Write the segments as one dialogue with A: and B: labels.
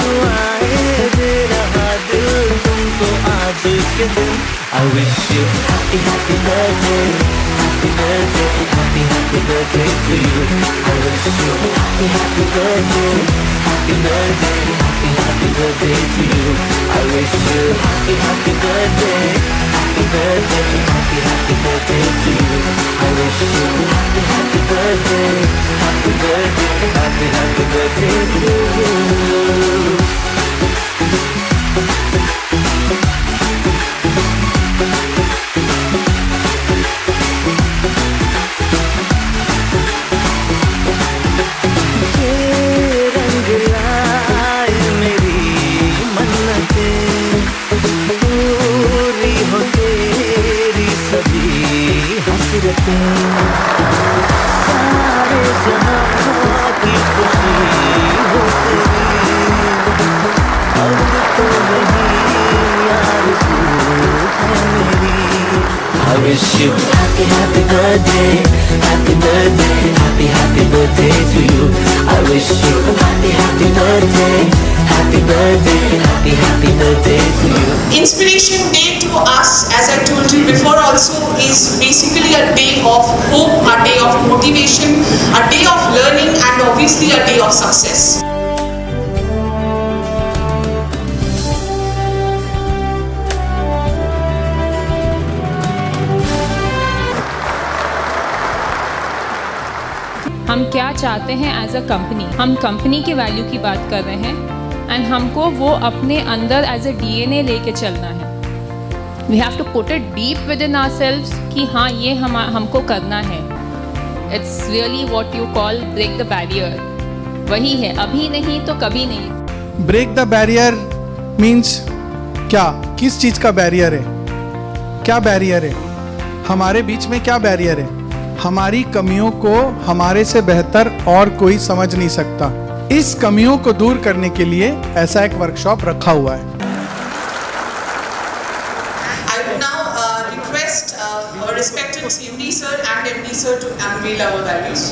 A: दुआएं दे रहा दिल तुमको आज के दिन। I wish you happy happy birthday, happy birthday, happy happy birthday to you. I wish you happy happy birthday, happy birthday, happy happy birthday to you. I wish you happy happy birthday, happy birthday, happy happy birthday to you. I wish you happy happy birthday, happy birthday, happy happy birthday to you. सारे जहां की खुशी हो तेरी, अब तो नहीं आरज़ू है मेरी। I wish you happy happy birthday, happy birthday, happy happy birthday to you. I wish you happy happy birthday, happy birthday, happy happy birthday to you.
B: Inspiration Day to us, as I told you before also, is basically a day of hope, a day of motivation, a day of learning, and obviously a day of success.
C: हम क्या चाहते हैं as a company, हम company की value की बात कर रहे हैं एंड हमको वो अपने अंदर एज अ DNA लेके चलना है। We have to put it deep within ourselves कि हाँ ये हमको करना है। It's really what you call break the barrier. वही है, अभी नहीं तो कभी नहीं।
D: ब्रेक द बैरियर मीन्स क्या, किस चीज़ का बैरियर है, क्या बैरियर है, हमारे बीच में क्या बैरियर है। हमारी कमियों को हमारे से बेहतर और कोई समझ नहीं सकता। इस कमियों को दूर करने के लिए ऐसा एक वर्कशॉप रखा हुआ है।
B: I would now request our respected CMD sir and MD sir to unveil our values.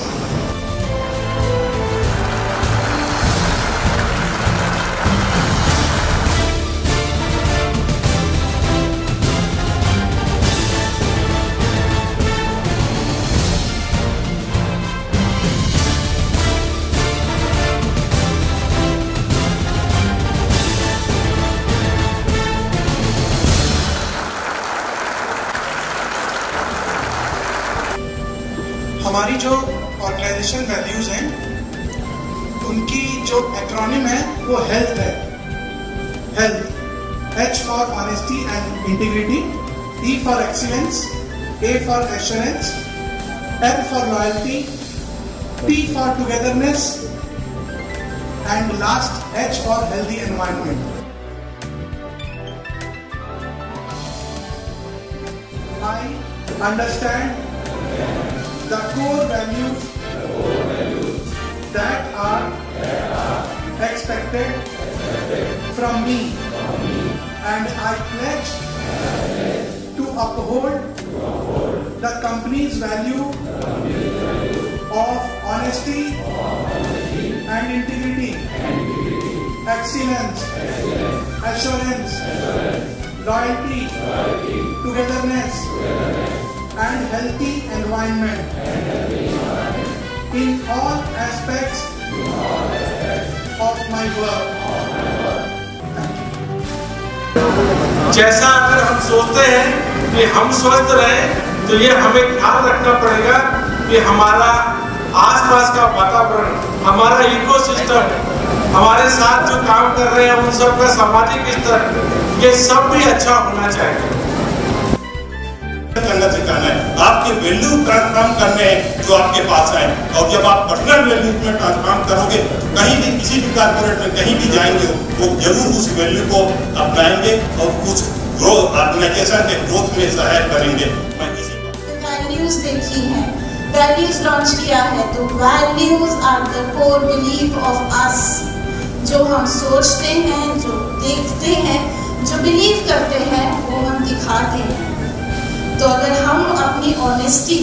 D: हमारी जो ऑर्गेनाइजेशन वैल्यूज हैं उनकी जो एक्रोनिम है वो हेल्थ है। Health, H for honesty and integrity, E for excellence, A for assurance, L for loyalty, T for togetherness and last H for healthy environment. I understand the core values that are expected from me, and I pledge to uphold the company's value of honesty and integrity, excellence, assurance, loyalty, togetherness, and healthy environment in all aspects of my work.
E: जैसा अगर हम सोचते हैं कि हम स्वस्थ रहें तो ये हमें ख्याल रखना पड़ेगा कि हमारा आसपास का वातावरण, हमारा इकोसिस्टम, हमारे साथ जो काम कर रहे हैं उन सब का सामाजिक स्तर, ये सब भी अच्छा होना चाहिए।
F: करना सिखाना है, आपके वैल्यू ट्रांसफॉर्म करने हैं जो आपके पास आए, और जब आप पर्सनल वैल्यू में ट्रांसफॉर्म करोगे, कहीं भी किसी भी कॉर्पोरेट में कहीं भी जाएंगे वो जरूर उस वैल्यू को अपनाएंगे और कुछ ग्रोथ ऑर्गेनाइजेशन के ग्रोथ में सहायता करेंगे।
G: वैल्यूज देखी हैं, वैल्यूज लॉन्च किया है, तो values are the core belief of us. जो हम सोचते हैं, जो देखते हैं, जो बिलीव करते हैं, वो हम दिखाते हैं। तो अगर हम अपनी ऑनेस्टी,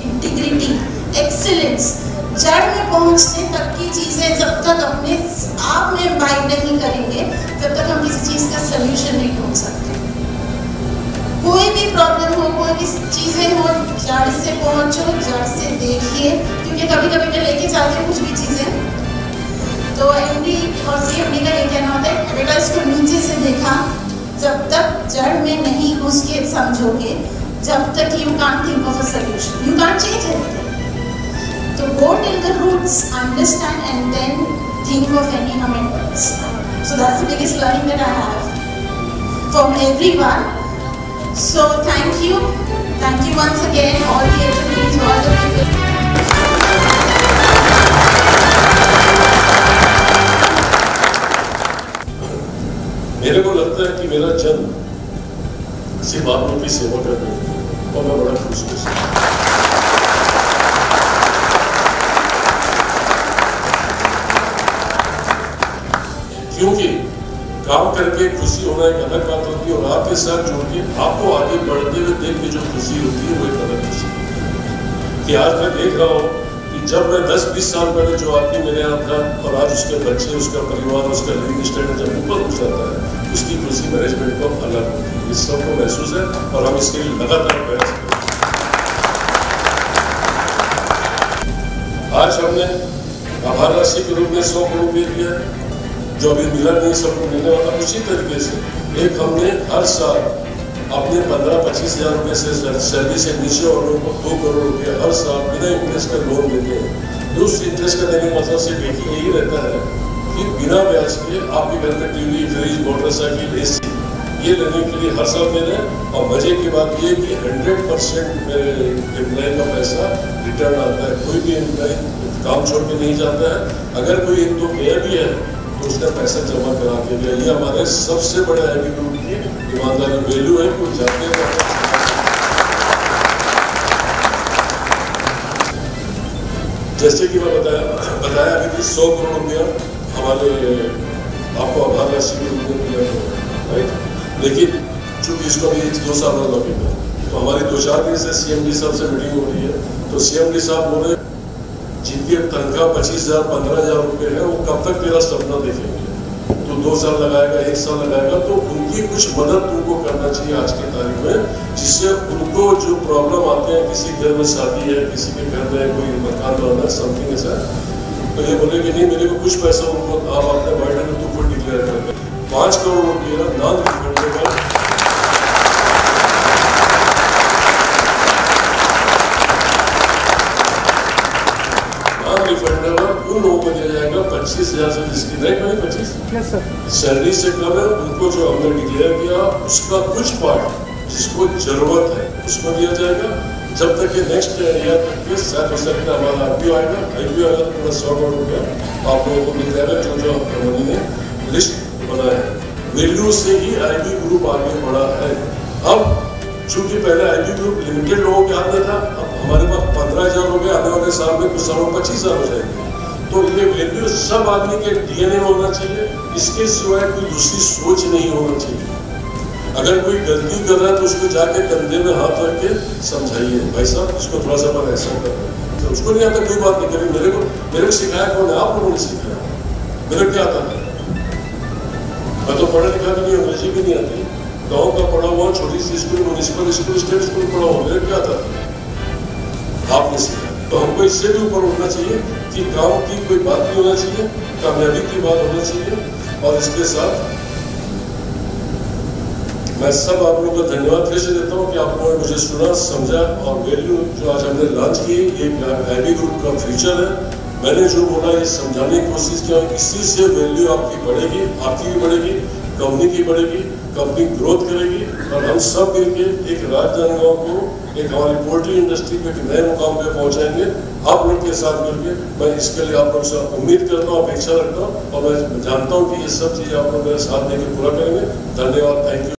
G: इंटीग्रिटी, एक्सीलेंस, जड़ में पहुंचने तक की चीजें जब तक अपने आप में बाइट नहीं करेंगे तब तक हम किसी चीज का सल्यूशन नहीं ढूंढ सकते। कोई भी प्रॉब्लम हो, कोई भी चीजें हो, जड़ से पहुंचो, जड़ से देखिए, क्योंकि कभी कभी मैं लेके जाती हूँ कुछ भी चीजें तो एमडी और सीएमडी का ये कहना होता है एडवर्टाइज को नीचे से देखा, जब तक जड़ में नहीं घुस के समझोगे, जब तक you can't think of a solution, you can't change anything. So go till the roots, understand, and then think of any amendments. So that's the biggest learning that I have from everyone. So thank you once again, all the attendees, all the people.
H: मेरे को लगता है कि मेरा जन्म सिर्फ आप लोगों की सेवा करने और मैं बड़ा खुश हूँ। क्योंकि काम करके खुशी होना एक अलग बात होती है और आपके साथ जुड़ के आपको आगे बढ़ते हुए देख के जो खुशी होती है वो एक अलग खुशी है। कि आज मैं देख रहा हूँ कि जब मैं 10-20 साल पहले जो आदमी मेरे यहाँ था और आज उसके बच्चे, उसका परिवार, उसका लिविंग स्टैंडर्ड जब ऊपर उठ जाता है, उसकी खुशी मैनेजमेंट को अलग होती है। इस सबको महसूस है और हम इसके लिए लगातार प्रयास करते हैं। आज हमने आभार राशि के रूप में 100 करोड़ दे दिया है, जो अभी मिला नहीं, सबको मिलने वाला। उसी तरीके से एक हमने हर साल अपने 15-25 हज़ार रुपये से सैलरी से नीचे और लोगों को 2 करोड़ रुपये हर साल बिना इंटरेस्ट का लोन देते हैं। तो उस इंटरेस्ट का देने का मतलब सिर्फ एक ही यही रहता है कि बिना ब्याज के आपके घर में टीवी, फ्रिज, मोटरसाइकिल, एसी ये लेने के लिए हर साल दे रहे हैं। और मजे की बात ये कि 100% मेरे एम्प्लॉय का पैसा रिटर्न आता है। कोई भी एम्प्लॉय काम छोड़ के नहीं जाता है। अगर कोई 1-2 गया भी है तो उसका पैसा जमा करा के गया। ये हमारे सबसे बड़े आईबी ग्रुप की ईमानदारी वैल्यू है। कोई जाते जैसे कि मैं बताया अभी कि 100 करोड़ रुपया हमारे आपको आभार राशि के रूप में दिया राइट। लेकिन चूंकि इसको अभी 2 साल लगेगा तो हमारी 2-4 दिन से सीएमडी साहब से मीटिंग हो रही है। तो सीएमडी साहब बोले जिनकी तनख्वाह 25,000-15,000 रुपये है वो कब तक तेरा सपना देखेंगे। तो 2 साल लगाएगा, 1 साल लगाएगा, तो उनकी कुछ मदद उनको करना चाहिए आज की तारीख में, जिससे उनको जो प्रॉब्लम आते हैं, किसी घर में शादी है, किसी के घर में कोई मकान बनना समथिंग ऐसा, तो ये बोले कि नहीं मेरे को कुछ पैसा उनको आप अपने बाइट में तुमको डिक्लेयर करते हैं 5 करोड़ रुपये नॉन रिफंडेबल उन लोगों को दिया जाएगा 25,000 से जिसकी नहीं बनी 25 सैलरी से कम है, उनको जो हमने डिक्लेयर किया उसका कुछ पार्ट जिसको जरूरत है उसको दिया जाएगा। जब तक ये नेक्स्ट एरिया तक के साथ हो सकता है हमारा आईपीओ आएगा तो पूरा 100 करोड़ रुपया आप लोगों को मिल जाएगा। जो कंपनी ने लिस्ट बनाया है वैल्यू से ही आईबी ग्रुप आगे बढ़ा है। अब चूंकि पहले आईबी ग्रुप लिमिटेड लोगों के हाथ में था, अब हमारे पास 15,000 रुपये आने वाले साल में कुछ सालों 25,000 हो जाएंगे। तो ये वैल्यू सब आदमी के डीएनए में होना चाहिए, इसके सिवाय कोई दूसरी सोच नहीं होना चाहिए। अगर कोई गलती कर रहा है तो उसको जाके कंधे में हाथ रख के समझाइए, भाई साहब इसको थोड़ा सा पर ऐसा कर रहा है, तो उसको नहीं आता कोई बात नहीं करी। मेरे को सिखाया कौन है? आप लोगों ने सिखाया। मेरे क्या आता है? मैं तो पढ़ा लिखा भी नहीं, अंग्रेजी भी नहीं आती, गाँव का पढ़ा हुआ, छोटी सी school, municipal school, state school पढ़ा हुआ, मेरे क्या आता है? आपने सिखाया। तो हमको इससे भी ऊपर उठना चाहिए कि काम की कोई बात नहीं होना चाहिए, कामयाबी की बात होना चाहिए। और इसके साथ मैं सब आप लोगों को धन्यवाद फिर से देता हूँ कि आप लोगों ने मुझे सुना, समझा और वैल्यू जो आज हमने लॉन्च की ये आईबी ग्रुप का फ्यूचर है। मैंने जो बोला ये समझाने की कोशिश किया, इसी से वैल्यू आपकी बढ़ेगी, आपकी भी बढ़ेगी, कंपनी की बढ़ेगी, कंपनी ग्रोथ करेगी और हम सब मिलके एक राजनांदगांव को, एक हमारी पोल्ट्री इंडस्ट्री को एक नए मुकाम पे पहुंचाएंगे आप लोग के साथ मिलके। मैं इसके लिए आप लोग से उम्मीद करता हूँ, अपेक्षा रखता हूँ और मैं जानता हूँ कि ये सब चीज़ आप लोग मेरे साथ देकर पूरा करेंगे। धन्यवाद, थैंक यू।